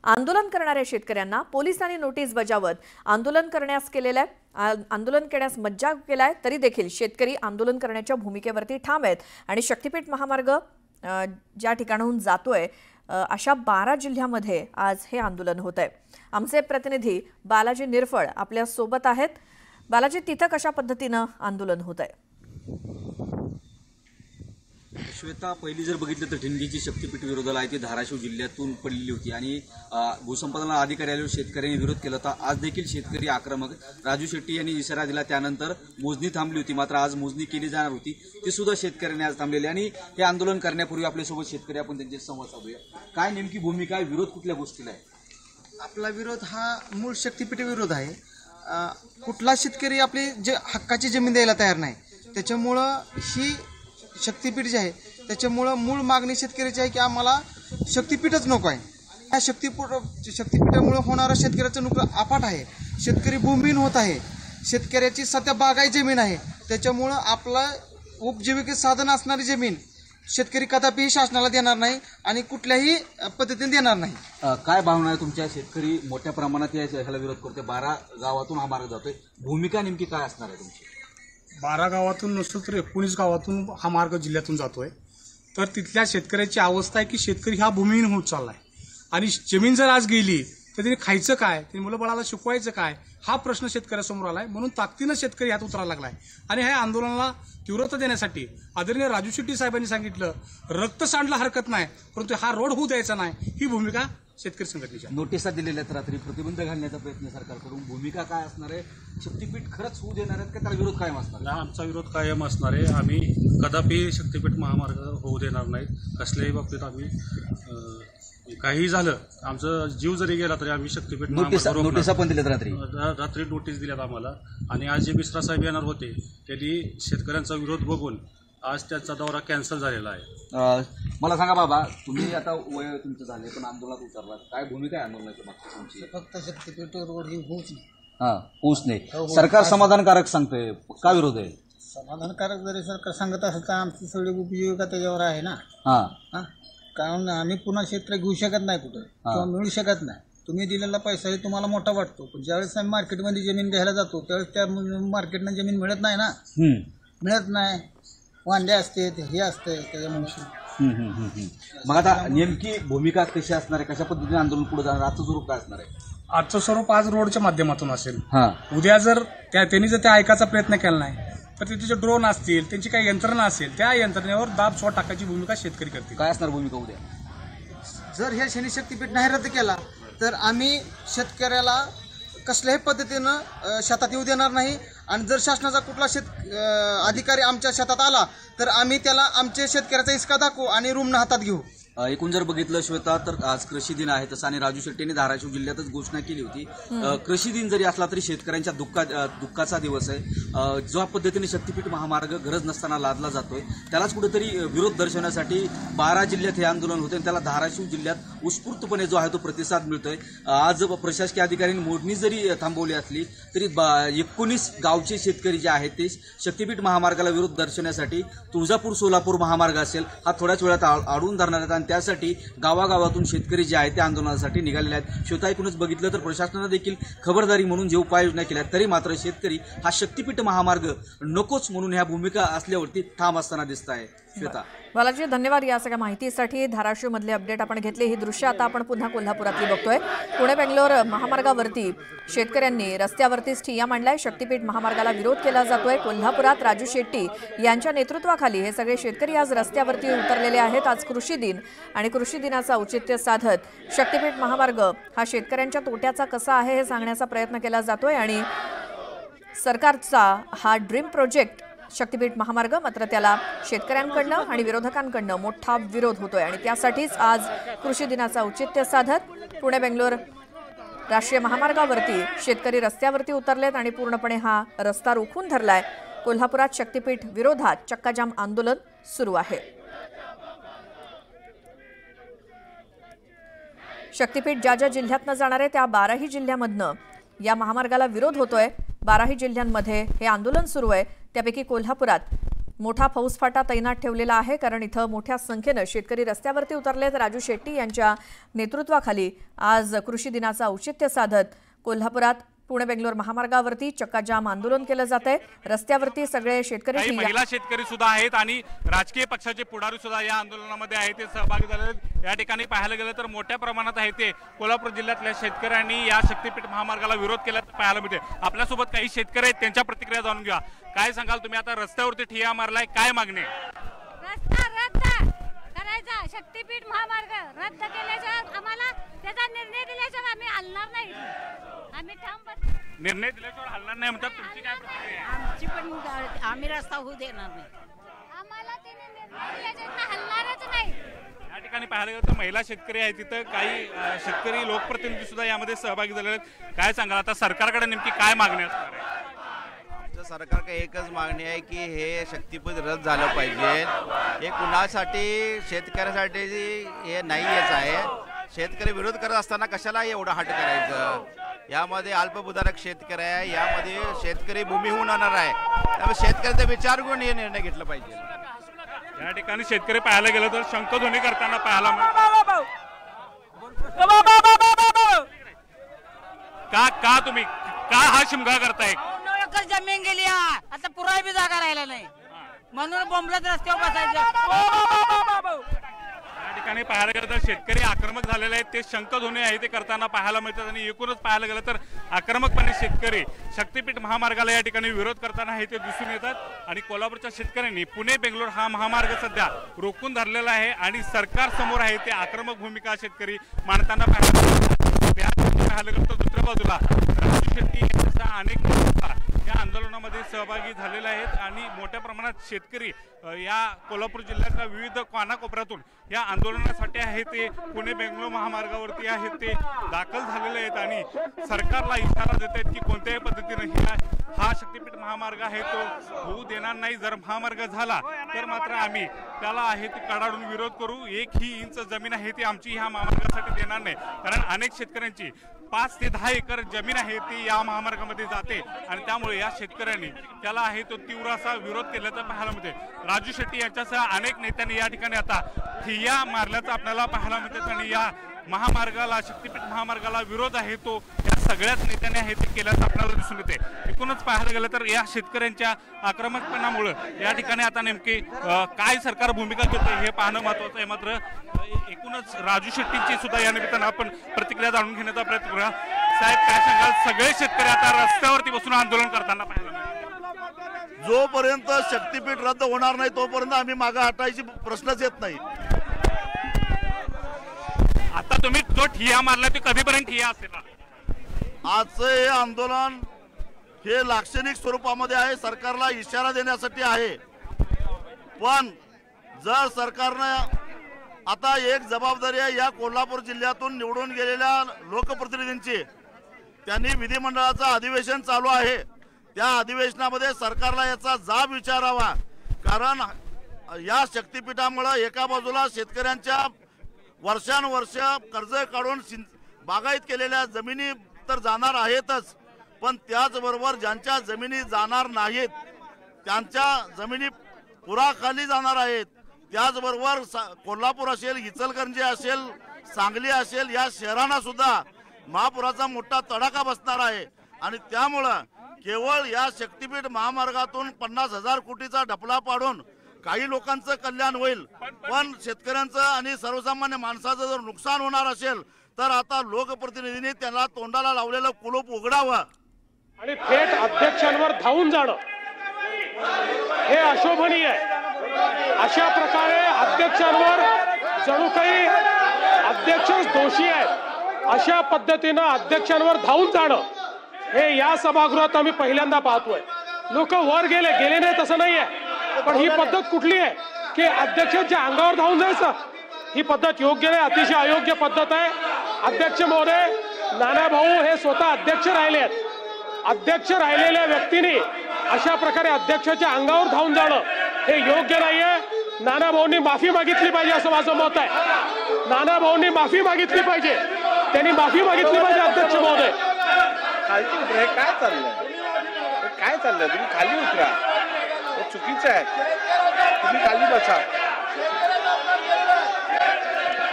आंदोलन करणाऱ्या शेतकऱ्यांना पोलिसांनी नोटीस बजावत आंदोलन करण्यास मज्जाव केलाय, तरी देखील शेतकरी आंदोलन करण्याच्या भूमिकेवरती ठाम आहेत आणि शक्तीपीठ महामार्ग ज्या ठिकाणाहून जातोय अशा 12 जिल्ह्यामध्ये आज हे आंदोलन होत आहे। आमचे प्रतिनिधी बालाजी निरफळ आपल्या सोबत आहेत। बालाजी, तिथे कशा पद्धतीने आंदोलन होत आहे? श्वेता, पहिली जर बघितलं तर दिंडीची शक्तीपीठ विरोधाला आहे ती धाराशिव जिल्ह्यातून पडलेली होती आणि भूसंपादन अधिकाऱ्याला शेतकऱ्यांनी विरोध केला होता। आज देखील शेतकरी आक्रमक, राजू शेट्टी यांनी इशारा दिला, त्यानंतर मोजणी थांबली होती, मात्र आज मोजणी केली जाणार होती, ती सुद्धा शेतकऱ्यांनी आज थांबलेली। आणि हे आंदोलन करण्यापूर्वी आपल्यासोबत शेतकरी आपण त्यांचे संवाद साधूया। काय नेमकी भूमिका आहे, विरोध कुठल्या गोष्टीला आहे? आपला विरोध हा मूळ शक्तीपीठ विरोध आहे। कुठला शेतकरी आपली जे हक्काची जमीन द्यायला तयार नाही, त्याच्यामुळं ही शक्तीपीठ जे आहे त्याच्यामुळं मूळ मागणी शेतकऱ्याची आहे की आम्हाला शक्तीपीठच नको आहे। ह्या शक्तीपीठामुळे होणारं शेतकऱ्याचं नुकसान अफाट आहे। शेतकरी भूमिहीन होत आहे, शेतकऱ्याची सध्या बागायती जमीन आहे, त्याच्यामुळं आपला उपजीविकेचं साधन असणारी जमीन शेतकरी कदापि शासनाला देणार नाही आणि कुठल्याही पद्धतीने देणार नाही। काय भावना आहे तुमच्या? शेतकरी मोठ्या प्रमाणात ह्याला विरोध करते, 12 गावातून हा मार्ग जातोय, भूमिका नेमकी काय असणार आहे तुमची? 12 गावातून नसलं तर 19 गावातून हा मार्ग जिल्ह्यातून जातोय। तर तिथल्या शेतकऱ्याची अवस्था आहे की शेतकरी हा भूमिहीन होत चाललाय आणि जमीन जर आज गेली तर तिने खायचं काय, तिने मुलं बाळाला शिकवायचं काय, हा प्रश्न शेतकऱ्यासमोर आलाय। म्हणून ताकदीनं शेतकरी हात उतरायला लागलाय आणि ह्या आंदोलनाला तीव्रता देण्यासाठी आदरणीय राजू शेट्टी साहेबांनी सांगितलं, रक्त सांडला हरकत नाही, परंतु हा रोड होऊ द्यायचा नाही, ही भूमिका शेतकरी संघटनेची। नोटिसा दिलेल्या तर रात्री प्रतिबंध घालण्याचा प्रयत्न सरकारकडून, भूमिका काय असणार आहे? शक्तीपीठ खरंच होऊ देणार आहेत का त्याला विरोध कायम असणार? आमचा विरोध कायम असणार आहे। आम्ही कदापि शक्तीपीठ महामार्ग होऊ देणार नाही। कसल्याही बाबतीत आम्ही काही झालं, आमचा जीव जरी गेला तरी आम्ही शक्तीपीठ नोटिसा पण दिल्यात रात्री नोटीस दिल्यात आम्हाला। आणि आज जे मिश्रा साहेब येणार होते त्यांनी शेतकऱ्यांचा विरोध बघून आज त्याचा दौरा कॅन्सल झालेला आहे। मला सांगा बाबा, तुम्ही आता वय तुमचं झाले पण आंदोलनात उतरलात, काय भूमिका आहे आंदोलनाची मागची तुमची? फक्त शक्तीपीठ रोड ही होऊच नाही। होऊच नाही, सरकार समाधानकारक सांगतोय, का विरोध आहे? समाधानकारक जरी सरकार सांगत असेल तर आमची सगळी उपजीविका त्याच्यावर आहे ना। कारण आम्ही पुन्हा क्षेत्र घेऊ शकत नाही कुठं किंवा मिळू शकत नाही। तुम्ही दिलेला पैसा हे तुम्हाला मोठा वाटतो, पण ज्यावेळेस आम्ही मार्केटमध्ये जमीन घ्यायला जातो त्यावेळेस त्या मार्केटनं जमीन मिळत नाही ना, मिळत नाही, वांदे असते, हे असते त्याच्यामुळे। मग आता नेमकी भूमिका कशी असणार आहे, कशा पद्धतीने आंदोलन पुढे जाणार, आजचं स्वरूप काय असणार आहे? आजचं स्वरूप आज रोडच्या माध्यमातून असेल। उद्या जर त्यांनी जर त्या ऐकायचा प्रयत्न केला नाही तर तिथे ड्रोन असतील, त्यांची काही यंत्रणा असेल, त्या यंत्रणेवर दाब स्वतः टाकायची भूमिका शेतकरी करतील। काय असणार भूमिका उद्या? जर ह्या शनी शक्तीपीठ नाही रद्द केला तर आम्ही शेतकऱ्याला कसल्याही पद्धतीनं शेतात येऊ देणार नाही आणि जर शासनाचा कुठला अधिकारी आमच्या शेतात आला तर आम्ही त्याला आमच्या शेतकऱ्याचा हिसका दाखवू आणि रुमनं हातात घेऊ। एकूण जर बघितलं श्वेता तर आज कृषी दिन आहे तसं, आणि राजू शेट्टीने धाराशिव जिल्ह्यातच घोषणा केली होती। कृषी दिन जरी असला तरी शेतकऱ्यांच्या दुःखाचा दिवस आहे। ज्या पद्धतीने शक्तीपीठ महामार्ग गरज नसताना लादला जातोय त्यालाच कुठेतरी विरोध दर्शवण्यासाठी 12 जिल्ह्यात हे आंदोलन होते आणि त्याला धाराशिव जिल्ह्यात उत्स्फूर्तपणे जो आहे तो प्रतिसाद मिळतोय। आज प्रशासकीय अधिकाऱ्यांनी मोजणी जरी थांबवली असली तरी 19 गावचे शेतकरी जे आहेत ते शक्तीपीठ महामार्गाला विरोध दर्शवण्यासाठी तुळजापूर सोलापूर महामार्ग असेल हा थोड्याच वेळात अडवून धरणार आहेत आणि त्यासाठी गावागावातून शेतकरी जे आहेत त्या आंदोलनासाठी निघालेले आहेत। श्वेता, एकूणच बघितलं तर प्रशासनानं देखील खबरदारी म्हणून जे उपाययोजना केल्या तरी मात्र शेतकरी हा शक्तीपीठ महामार्ग नकोच म्हणून ह्या भूमिका असल्यावरती ठाम असताना दिसत आहे। श्वेता, बालाजी धन्यवाद या सगळ्या माहितीसाठी। धाराशिव मधले अपडेट आपण घेतले। ही दृश्य आता आपण पुन्हा कोल्हापुरातली बघतोय। पुणे बेंगलोर महामार्गावरती शेतकऱ्यांनी रस्त्यावरतीच ठिय्या मांडलाय, शक्तीपीठ महामार्गाला विरोध केला जातोय। कोल्हापुरात राजू शेट्टी यांच्या नेतृत्वाखाली हे सगळे शेतकरी आज रस्त्यावरती उतरलेले आहेत। आज कृषी दिन आणि कृषी दिनाचं औचित्य साधत शक्तीपीठ महामार्ग हा शेतकऱ्यांच्या तोट्याचा कसा आहे हे सांगण्याचा प्रयत्न केला जातोय आणि सरकारचा हा ड्रीम प्रोजेक्ट शक्तीपीठ महामार्ग मात्र त्याला शेतकऱ्यांकडनं आणि विरोधकांकडनं मोठा विरोध होतोय आणि त्यासाठीच आज कृषी दिनाचं औचित्य साधत पुणे बेंगलोर राष्ट्रीय महामार्गावरती शेतकरी रस्त्यावरती उतरलेत आणि पूर्णपणे हा रस्ता रोखून धरलाय। कोल्हापुरात शक्तीपीठ विरोधात चक्काजाम आंदोलन सुरू आहे। शक्तीपीठ ज्या जिल्ह्यातनं जाणार आहे त्या 12ही जिल्ह्यामधनं या महामार्गाला विरोध होतोय। 12ही जिल्ह्यांमध्ये हे आंदोलन सुरू आहे, त्यापैकी कोल्हापुरात मोठा फौजफाटा तैनात ठेवलेला आहे, कारण इथं मोठ्या संख्येनं शेतकरी रस्त्यावरती उतरलेत। राजू शेट्टी यांच्या नेतृत्वाखाली आज कृषी दिनाचं औचित्य साधत कोल्हापुरात पुणे बेंगलोर महामार्गावरती चक्काजाम आंदोलन केलं जातंय। रस्त्यावरती सगळे शेतकरी, महिला शेतकरी सुद्धा आहेत आणि राजकीय पक्षाचे पुढारी सुद्धा या आंदोलनामध्ये आहेत, ते सहभागी झाले। या ठिकाणी पाहायला गेलं तर मोठ्या प्रमाणात आहे ते कोल्हापूर जिल्ह्यातल्या शेतकऱ्यांनी या शक्तीपीठ महामार्गाला विरोध केल्याचं पाहायला मिळते। आपल्यासोबत काही शेतकरी आहेत, त्यांच्या प्रतिक्रिया जाणून घ्या। काय सांगाल तुम्ही? आता रस्त्यावरती ठिय्या मारलाय, काय मागणी? रस्ता रद्द करायचा, शक्तीपीठ महामार्ग रद्द केल्याशिवाय आम्हाला त्याचा निर्णय दिल्याशिवाय आम्ही हलणार नाही। आम्ही निर्णय दिल्याशिवाय हलणार नाही म्हणतात, तुमची काय प्रतिक्रिया आहे? आमची पण आम्ही रस्ता होऊ देणार नाही, आम्हाला त्याने निर्णय दिल्याशिवाय हलणारच नाही। या ठिकाणी पाहायला गेलं तर महिला शेतकरी आहेत, तिथं काही शेतकरी लोकप्रतिनिधी सुद्धा यामध्ये सहभागी झालेले आहेत। काय सांगाल आता सरकारकडे नेमकी काय मागणी असणार आहे? सरकारकडे एकच मागणी आहे की हे शक्तीपीठ रद्द झालं पाहिजे। हे कुणासाठी? शेतकऱ्यासाठी हे नाहीच आहे। शेतकरी विरोध करत असताना कशाला एवढं हट करायचं? यामध्ये अल्पभूधारक शेतकरी आहे, यामध्ये शेतकरी भूमिहीन होणार आहे, त्यामुळे शेतकऱ्याचा विचार करून हे निर्णय घेतला पाहिजे। या ठिकाणी शेतकरी पाहायला गेलं तर शंखध्वनी करताना पाहायला का तुम्ही का हा शिमगा करताय? जमीन गेली, आता पुराय बी जागा राहिला नाही, म्हणून बोंबलत रस्त्यावर बसायचं। या ठिकाणी पाहायला गेलं तर शेतकरी आक्रमक झालेले आहेत, ते शंखध्वनी आहे ते करताना पाहायला मिळतात। आणि एकूणच पाहायला गेलं तर आक्रमकपणे शेतकरी शक्तीपीठ महामार्गाला या ठिकाणी विरोध करताना हे ते दिसून येतात। आणि कोल्हापूरच्या शेतकऱ्यांनी पुणे बेंगलोर हा महामार्ग सध्या रोखून धरलेला आहे आणि सरकार समोर आहे ते आक्रमक भूमिका शेतकरी मांडताना पाहायला गेलं तर दुसऱ्या बाजूला राजू शेट्टी यांच्यासह अनेक या आंदोलनामध्ये सहभागी झालेले आहेत आणि मोठ्या प्रमाणात शेतकरी या कोल्हापूर जिल्ह्यातल्या विविध कानाकोपऱ्यातून या आंदोलनासाठी आहे ते पुणे बेंगलोर महामार्गावरती आहेत ते दाखल झालेले आहेत आणि सरकारला इशारा देत आहेत की कोणत्याही पद्धतीने हा शक्तीपीठ महामार्ग आहे तो होऊ देणार नाही। जर महामार्ग झाला तर मात्र आम्ही त्याला आहे ते कडाडून विरोध करू। 1 इंच जमीन आहे ती आमची ह्या महामार्गासाठी देणार नाही, कारण अनेक शेतकऱ्यांची 5 ते 10 एकर जमीन आहे ती या महामार्गामध्ये जाते आणि त्यामुळे या शेतकऱ्यांनी त्याला आहे तो तीव्र असा विरोध केल्याचं पाहायला मिळते। राजू शेट्टी यांच्यासह अनेक नेत्यांनी या ठिकाणी आता ठिय्या मारल्याचं आपल्याला पाहायला मिळते आणि या महामार्गाला शक्तीपीठ महामार्गाला विरोध आहे तो या सगळ्याच नेत्यांनी आहे ते केल्याचं आपल्याला दिसून येते। एकूणच पाहायला गेलं तर या शेतकऱ्यांच्या आक्रमकपणामुळे या ठिकाणी आता नेमकी काय सरकार भूमिका घेते हे पाहणं महत्वाचं आहे। मात्र एकूणच राजू शेट्टींची सुद्धा या निमित्तानं आपण प्रतिक्रिया जाणून घेण्याचा प्रयत्न करूया। साहेब काय सांगाल? सगळे शेतकरी आता रस्त्यावरती बसून आंदोलन करताना पाहायला मिळालं। जोपर्यंत शक्तीपीठ रद्द होणार नाही तोपर्यंत आम्ही मागे हटायची प्रश्नच येत नाही। आता तुम्ही जो ठिय्या मारला तो कधीपर्यंत ठिय्या असेल? आजचं हे आंदोलन हे लाक्षणिक स्वरूपामध्ये आहे, सरकारला इशारा देण्यासाठी आहे। पण जर सरकारनं आता एक जबाबदारी आहे या कोल्हापूर जिल्ह्यातून निवडून गेलेल्या लोकप्रतिनिधींची, त्यांनी विधिमंडळाचं अधिवेशन चालू आहे, त्या अधिवेशनामध्ये सरकारला याचा जाब विचारावा। कारण या शक्तीपीठामुळे एका बाजूला शेतकऱ्यांच्या वर्षानुवर्ष कर्ज काढून बागायत केलेल्या जमिनी तर जाणार आहेतच, पण त्याचबरोबर ज्यांच्या जमिनी जाणार नाहीत त्यांच्या जमिनी पुराखाली जाणार आहेत। त्याचबरोबर कोल्हापूर असेल, इचलकरंजी असेल, सांगली असेल, या शहरांना सुद्धा महापुराचा मोठा तडाखा बसणार आहे। आणि त्यामुळं केवळ या शक्तीपीठ महामार्गातून 50,000 कोटीचा ढपला पाडून काही लोकांचं कल्याण होईल, पण शेतकऱ्यांचं आणि सर्वसामान्य माणसाचं जर नुकसान होणार असेल तर आता लोकप्रतिनिधींनी त्यांना तोंडाला लावलेलं कुलूप उघडावं आणि थेट अध्यक्षांवर धावून जाणं हे अशोभनीय आहे। अशा प्रकारे अध्यक्षांवर जणू काही अध्यक्षच दोषी आहेत अशा पद्धतीनं अध्यक्षांवर धावून जाणं हे या सभागृहात आम्ही पहिल्यांदा पाहतोय। लोक वर गेले नाही तसं नाहीये, पण ही पद्धत कुठली आहे की अध्यक्षांच्या अंगावर धावून जायचं? ही पद्धत योग्य नाही, अतिशय अयोग्य पद्धत आहे। अध्यक्ष महोदय, नाना भाऊ हे स्वतः अध्यक्ष राहिले आहेत, अध्यक्ष राहिलेल्या व्यक्तीने अशा प्रकारे अध्यक्षाच्या अंगावर धावून जाणं हे योग्य नाहीये। नाना भाऊंनी माफी मागितली पाहिजे असं माझं मत आहे। नाना भाऊंनी माफी मागितली पाहिजे, त्यांनी माफी मागितली पाहिजे। अध्यक्ष महोदय खाली उतरा, काय चाललंय? तुम्ही खाली उतरा। हे चुकीचं आहे. तुम्ही खाली बसा.